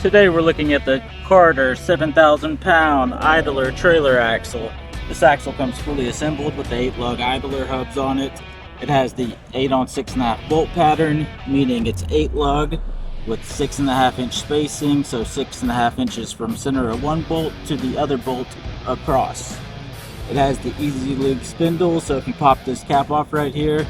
Today we're looking at the Carter 7,000 pound idler trailer axle. This axle comes fully assembled with the 8 Lug Idler Hubs on it. It has the 8 on 6.5 bolt pattern, meaning it's 8 lug with 6.5 inch spacing, so 6.5 inches from center of one bolt to the other bolt across. It has the Easy Lube spindle, so if you pop this cap off right here,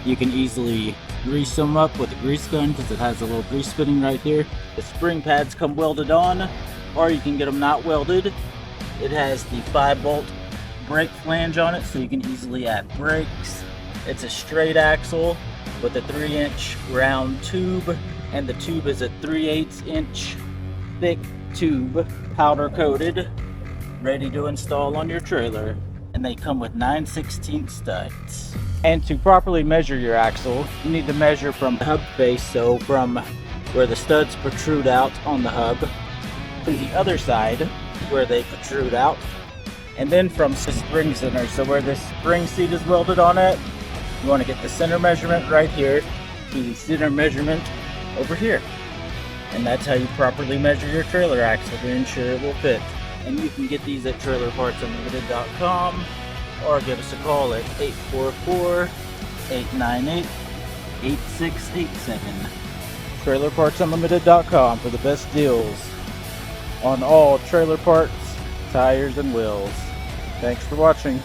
you can easily grease them up with a grease gun because it has a little grease fitting right here. The spring pads come welded on, or you can get them not welded. It has the 5-bolt brake flange on it, so you can easily add brakes. It's a straight axle with a 3-inch round tube, and the tube is a 3/8 inch thick tube, powder coated, ready to install on your trailer. And they come with 9/16 studs. And to properly measure your axle, you need to measure from the hub face, so from where the studs protrude out on the hub to the other side where they protrude out, and then from the spring center, so where this spring seat is welded on it, you want to get the center measurement right here to the center measurement over here. And that's how you properly measure your trailer axle to ensure it will fit. And you can get these at trailerpartsunlimited.com or give us a call at 844-898-8687. trailerpartsunlimited.com for the best deals on all trailer parts, tires, and wheels. Thanks for watching.